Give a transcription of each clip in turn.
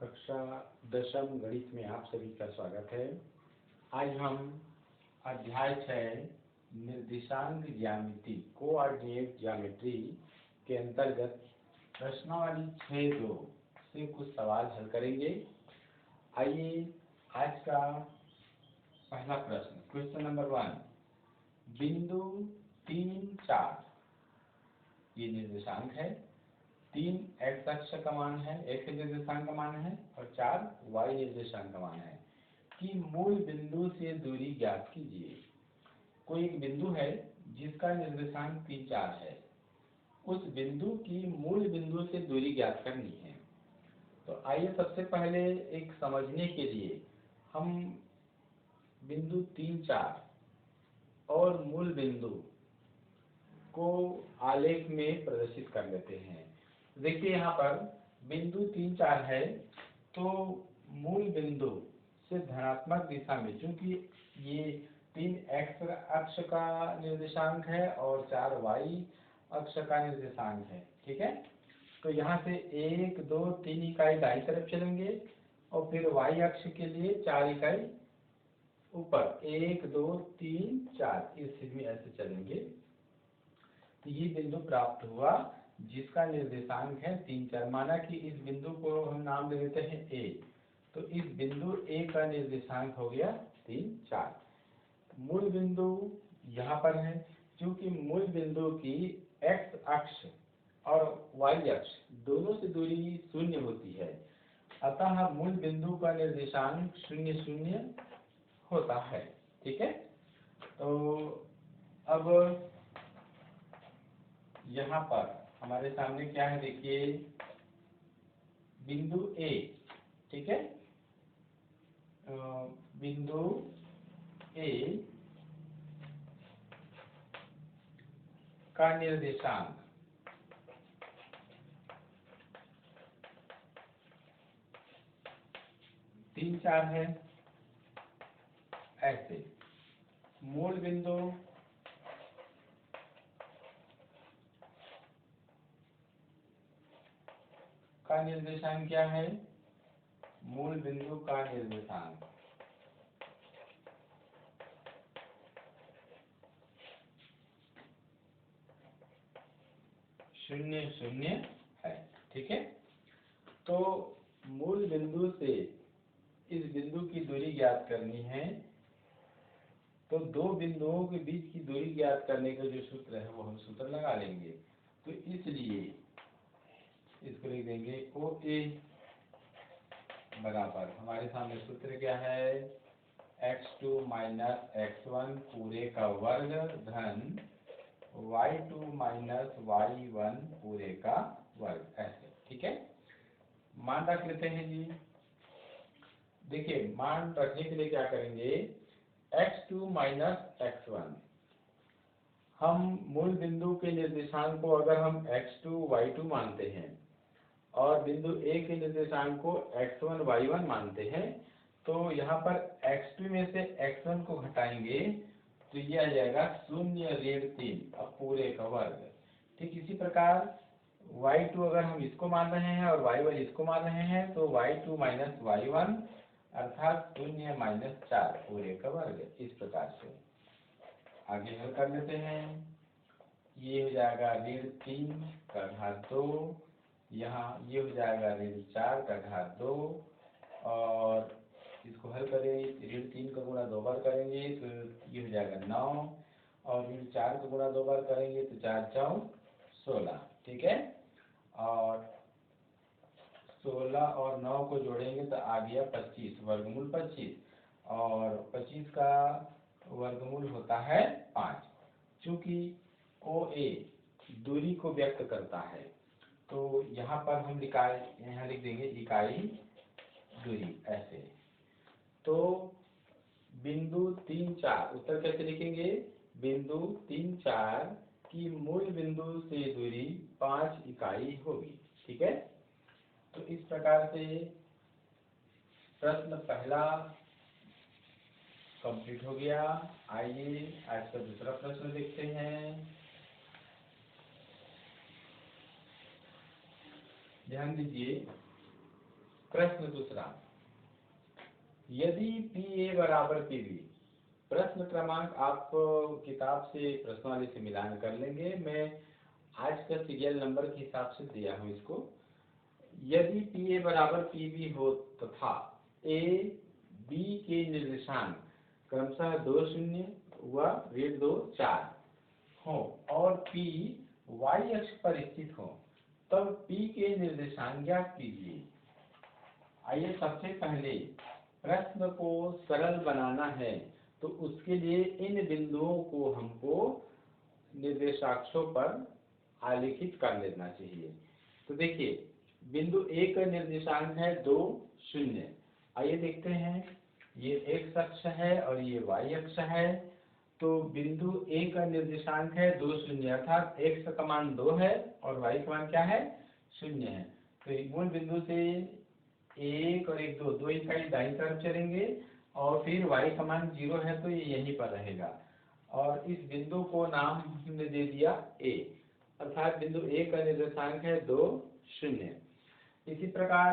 कक्षा दशम गणित में आप सभी का स्वागत है। आज हम अध्याय 6 निर्देशांक ज्यामिति कोऑर्डिनेट ज्योमेट्री के अंतर्गत प्रश्नावली 6.2 से कुछ सवाल हल करेंगे। आइए आज का पहला प्रश्न, क्वेश्चन नंबर 1, बिंदु 3, 4 ये निर्देशांक है, 3 x अक्ष का मान है, x निर्देशांक का मान है और 4 y निर्देशांक का मान है कि मूल बिंदु से दूरी ज्ञात कीजिए। कोई एक बिंदु है जिसका निर्देशांक 3, 4 है, उस बिंदु की मूल बिंदु से दूरी ज्ञात करनी है। तो आइए सबसे पहले एक समझने के लिए हम बिंदु 3, 4 और मूल बिंदु को आलेख में प्रदर्शित कर लेते हैं। देखिए यहाँ पर बिंदु 3, 4 है, तो मूल बिंदु से धनात्मक दिशा में, चूंकि ये 3 x अक्ष का निर्देशांक है और 4 y अक्ष का निर्देशांक है, ठीक है। तो यहाँ से 1, 2, 3 इकाई दाईं तरफ चलेंगे और फिर y अक्ष के लिए 4 इकाई ऊपर, 1, 2, 3, 4 इस स्थिति में ऐसे चलेंगे। तो ये बिंदु प्राप्त हुआ जिसका निर्देशांक है 3, 4। माना कि इस बिंदु को हम नाम दे देते हैं A, तो इस बिंदु A का निर्देशांक हो गया 3, 4। मूल बिंदु यहाँ पर है, क्योंकि मूल बिंदु की x अक्ष और y अक्ष दोनों से दूरी 0 होती है, अतः मूल बिंदु का निर्देशांक 0, 0 होता है, ठीक है। तो अब यहाँ पर हमारे सामने क्या है, देखिए बिंदु A, ठीक है। बिंदु A का निर्देशांक 3, 4 है, ऐसे मूल बिंदु का निर्देशांक क्या है, मूल बिंदु का निर्देशांक 0, 0 है, ठीक है। तो मूल बिंदु से इस बिंदु की दूरी ज्ञात करनी है, तो दो बिंदुओं के बीच की दूरी ज्ञात करने का जो सूत्र है वो हम सूत्र लगा लेंगे। तो इसलिए इसको लिख देंगे OA बराबर, हमारे सामने सूत्र क्या है, x2 माइनस x1 पूरे का वर्ग धन y2 माइनस y1 पूरे का वर्ग, ऐसे, ठीक है। मान रख लेते हैं जी। देखिए मान रखने के लिए क्या करेंगे, x2 माइनस x1, हम मूल बिंदु के निर्देशांक को अगर हम x2 y2 मानते हैं और बिंदु A के निर्देशांक को x1 y1 मानते हैं, तो यहाँ पर x2 में से x1 को घटाएंगे तो ये आ जाएगा 0, ऋण 3 अब पूरे का वर्ग। ठीक इसी प्रकार y2 अगर हम इसको मान रहे हैं और y1 इसको मान रहे हैं, तो y2 माइनस y1 अर्थात 0 माइनस 4 पूरे का वर्ग। इस प्रकार से आगे हल कर लेते हैं। ये हो जाएगा ऋण 3 का घात 2, यहाँ ये हो जाएगा ऋण 4 का घात 2, और इसको हल करें, ऋण 3 का गुणा 2 बार करेंगे तो ये हो जाएगा 9, और ऋण 4 का गुणा 2 बार करेंगे तो 4, 4, 16, ठीक है। और 16 और 9 को जोड़ेंगे तो आ गया 25, वर्गमूल 25, और 25 का वर्गमूल होता है 5। चूंकि OA दूरी को व्यक्त करता है, तो यहाँ पर हम यहाँ लिख देंगे इकाई दूरी, ऐसे। तो बिंदु 3, 4 उत्तर कैसे लिखेंगे, बिंदु 3, 4 की मूल बिंदु से दूरी 5 इकाई होगी, ठीक है। तो इस प्रकार से प्रश्न पहला कंप्लीट हो गया। आइए आज का दूसरा प्रश्न देखते हैं। ध्यान दीजिए, प्रश्न दूसरा, यदि पी ए बराबर पी बी, प्रश्न क्रमांक आप किताब से प्रश्नावली से मिलान कर लेंगे, मैं आज का सीरियल नंबर के हिसाब से दिया हूँ इसको। यदि पी ए बराबर पी बी हो तथा ए बी के निर्देशांक क्रमशः 2 0 व 2 4 हो और पी वाई अक्ष पर स्थित हो, तब पी के निर्देशांक ज्ञात कीजिए। आइए सबसे पहले प्रश्न को सरल बनाना है, तो उसके लिए इन बिंदुओं को हमको निर्देशाक्षों पर आलेखित कर लेना चाहिए। तो देखिए, बिंदु ए का निर्देशांक है 2 0। आइए देखते हैं, ये एक्स अक्ष है और ये वाई अक्ष है। तो बिंदु ए का निर्देशांक है 2 0, अर्थात एक्स का मान 2 है और वाई का मान क्या है, 0 है। तो मूल बिंदु से 1 और 1 2 इकाई दाईं तरफ चलेंगे और फिर y का मान 0 है तो ये यहीं पर रहेगा और इस बिंदु को नाम हमने दे दिया a, अर्थात बिंदु a का निर्देशांक है 2 0। इसी प्रकार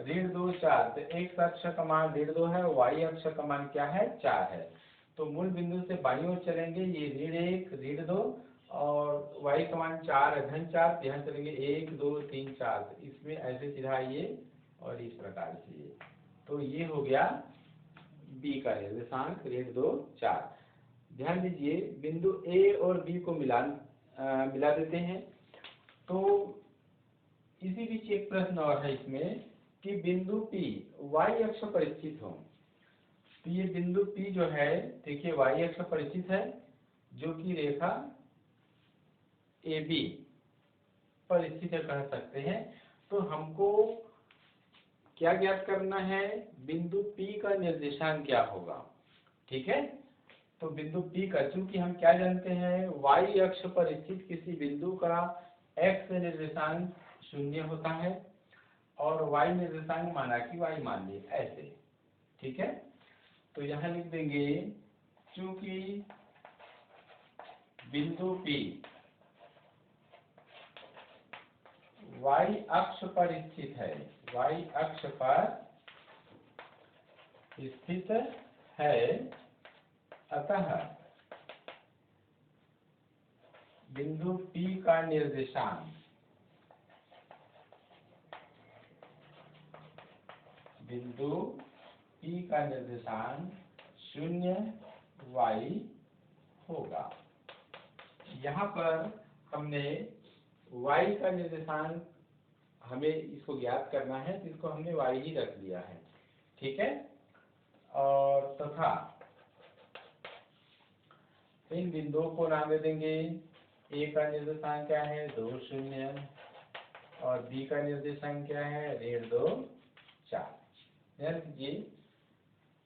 2 4, तो x अक्ष का मान 2 है और y अक्ष का मान क्या है, 4 है। तो मूल बिंदु से बाईं ओर चलेंगे, ये 1 2 और y का मान 4 है, धन 4, यहाँ चलेंगे 1 2 3 4, तो इसमें ऐसे सीधा ये और इस प्रकार से। तो ये हो गया b का निर्देशांक 2 4। ध्यान दीजिए, बिंदु a और b को मिला देते हैं। तो इसी बीच एक प्रश्न और है इसमें कि बिंदु p y अक्ष पर स्थित हो। तो ये बिंदु p जो है, देखिए y अक्ष पर स्थित है, जो कि रेखा AB पर स्थित कह सकते हैं। तो हमको क्या ज्ञात करना है, बिंदु P का निर्देशांक क्या होगा, ठीक है। तो बिंदु P का, चूंकि हम क्या जानते हैं, y अक्ष पर स्थित किसी बिंदु का x निर्देशांक 0 होता है और y निर्देशांक माना कि y मान लिए ऐसे, ठीक है। तो यहाँ लिख देंगे, चूंकि बिंदु P y अक्ष पर स्थित है, y अक्ष पर स्थित है, अतः बिंदु P का निर्देशांक बिंदु P का निर्देशांक 0 y होगा। यहाँ पर हमने y का निर्देशांक हमें इसको ज्ञात करना है, तो इसको हमने y ही रख दिया है, ठीक है। और तथा इन बिंदुओं को नाम दे देंगे, a का निर्देशांक क्या है, 2 0 और b का निर्देशांक क्या है, 2 4। ध्यान दीजिए,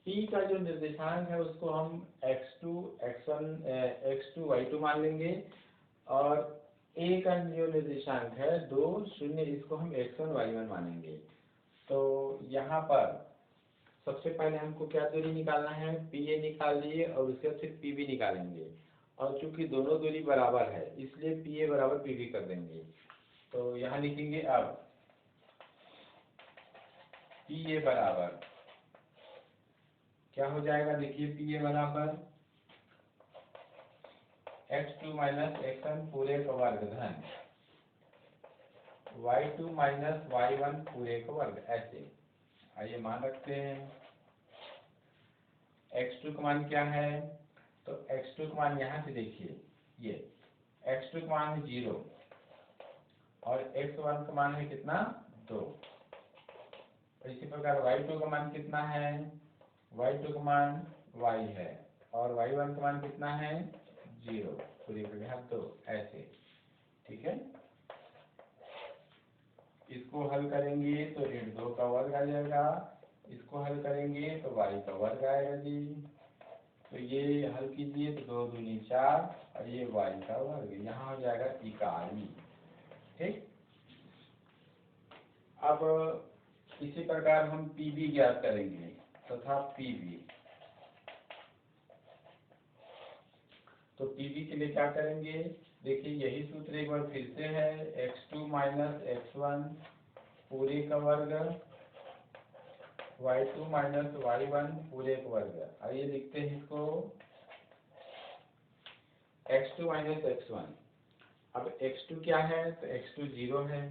p का जो निर्देशांक है उसको हम x2 x1 x2 y2 मान लेंगे और a का जो निर्देशांक है 2 0, इसको हम x1 y1 मानेंगे। तो यहाँ पर सबसे पहले हमको क्या दूरी निकालना है, PA निकाल लिए और उसके बाद फिर PB निकालेंगे, और चूंकि दोनों दूरी बराबर है इसलिए PA बराबर PB कर देंगे। तो यहाँ लिखेंगे, अब PA बराबर क्या हो जाएगा, देखिए PA बराबर x2 माइनस x1 पूरे का वर्ग धन y2 माइनस y1 पूरे का वर्ग, ऐसे। आइए मान रखते हैं, x2 का मान क्या है, तो x2 का मान यहाँ से देखिए, ये x2 का मान है 0 और x1 का मान है कितना, 2। इसी प्रकार y2 का मान कितना है, y2 का मान y है और y1 का मान कितना है, 0 पूरे का 2, ऐसे, ठीक है। इसको हल करेंगे तो 2 का वर्ग आ जाएगा, इसको हल करेंगे तो y का वर्ग आएगा जी। तो ये हल कीजिए तो 2 दूनी 4 और ये y का वर्ग, यहाँ हो जाएगा इकाई, ठीक। अब इसी प्रकार हम PB ज्ञात करेंगे तथा PB। तो PB के लिए क्या करेंगे, देखिए यही सूत्र एक बार फिर से है, x2 माइनस x1 पूरे का वर्ग y2 माइनस y1 पूरे का वर्ग। आइए लिखते हैं इसको x2 माइनस x1। अब x2 क्या है, तो x2 0 है।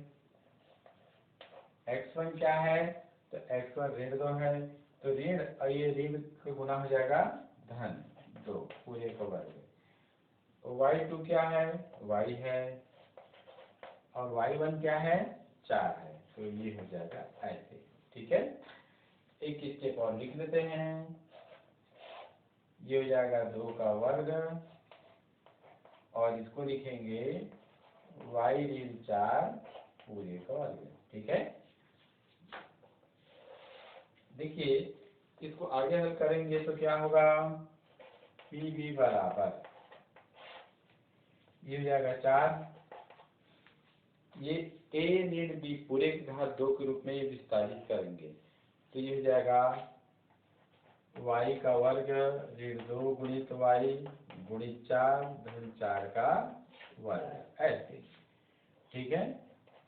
x1 क्या है, तो x1 ऋण 2 है। तो ऋण और ये ऋण से गुना हो जाएगा धन 2 पूरे का वर्ग। y2 क्या है, y है, और y1 क्या है, 4 है। तो ये हो जाएगा ऐसे। ठीक है, एक स्टेप और लिख लेते हैं। ये हो जाएगा 2 का वर्ग, और इसको लिखेंगे y ऋण 4 पूरे का वर्ग। ठीक है, देखिए इसको आगे हल करेंगे तो क्या होगा, PB बराबर ये हो जाएगा 4, ये a ऋण b पूरे की घात 2 के रूप में ये विस्तारित करेंगे। तो ये हो जाएगा y का वर्ग ऋण 2 गुणित y गुणित 4 धन 4 का वर्ग, ऐसे। ठीक है,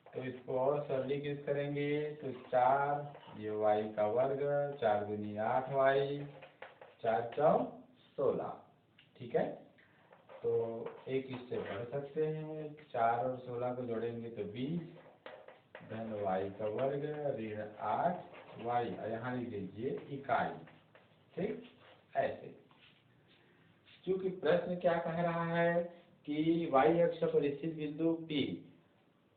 तो इसको और सरलीकृत करेंगे तो 4 ये y का वर्ग 4 दूनी 8y 4 चौ 16। ठीक है, तो एक इससे बढ़ सकते हैं, 4 और 16 को जोड़ेंगे तो 20 धन y का वर्ग ऋण 8y, यहाँ लिख दीजिए इकाई। ठीक, ऐसे। क्योंकि प्रश्न क्या कह रहा है कि y अक्ष पर स्थित बिंदु P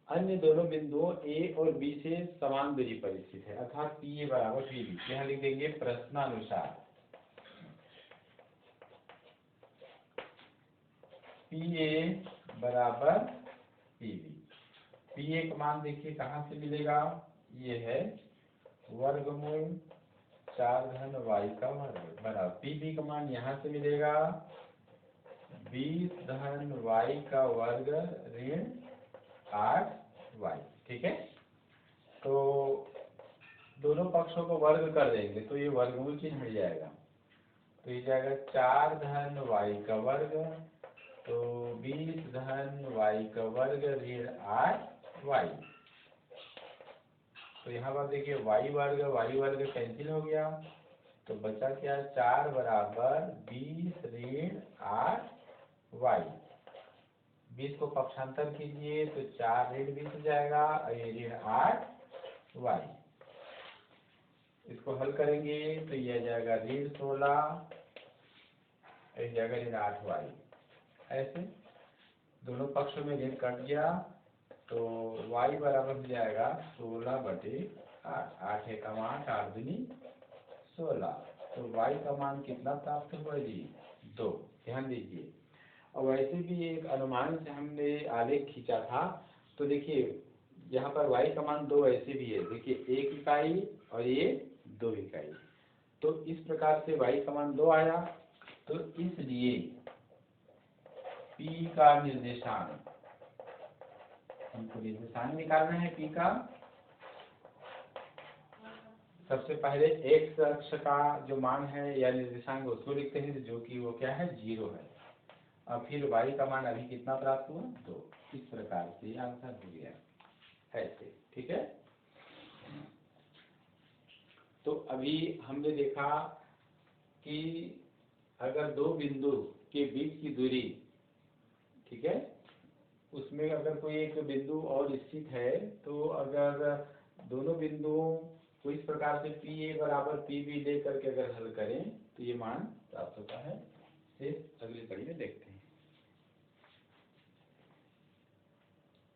अन्य दोनों बिंदुओं A और B से समान दूरी पर स्थित है, अर्थात PA बराबर PB। यहाँ लिख देंगे प्रश्नानुसार PA बराबर PB। PA का मान देखिए कहाँ से मिलेगा, ये है वर्गमूल 4 धन y का वर्ग बराबर PB का मान यहाँ से मिलेगा 20 धन y का वर्ग ऋण 8y। ठीक है, तो दोनों पक्षों को वर्ग कर देंगे तो ये वर्गमूल चिन्ह मिल जाएगा। तो ये जाएगा 4 धन y का वर्ग, तो 20 धन y का वर्ग ऋण 8y। तो यहाँ पर देखिए y वर्ग कैंसिल हो गया, तो बचा क्या, 4 बराबर 20 ऋण 8y। 20 को पक्षांतर कीजिए तो 4 ऋण 20 हो जाएगा, और ये ऋण 8y। इसको हल करेंगे तो ये आ जाएगा ऋण 16, एक जगह ऋण 8y। ऐसे दोनों पक्षों में ऋण कट गया, तो y बराबर हो जाएगा 16/8। 8 एकम 8, 8 दूनी 16। तो y का मान कितना प्राप्त हुआ जी, 2। ध्यान दीजिए, और वैसे भी एक अनुमान से हमने आलेख खींचा था, तो देखिए यहाँ पर y का मान 2 ऐसे भी है, देखिए 1 इकाई और ये 2 इकाई। तो इस प्रकार से y का मान 2 आया, तो इसलिए P का निर्देशांक, हमको निर्देशांक निकालना है P का। सबसे पहले x अक्ष का जो मान है या निर्देशांक उसको लिखते हैं, जो कि वो क्या है, 0 है। और फिर y का मान अभी कितना प्राप्त हुआ, 2। इस प्रकार से आंसर हो गया ऐसे। ठीक है, तो अभी हमने देखा कि अगर दो बिंदु के बीच की दूरी, ठीक है, उसमें अगर कोई एक बिंदु और स्थित है, तो अगर दोनों बिंदुओं को इस प्रकार से PA बराबर PB लेकर के अगर हल करें तो ये मान प्राप्त होता है। फिर अगली कड़ी में देखते हैं।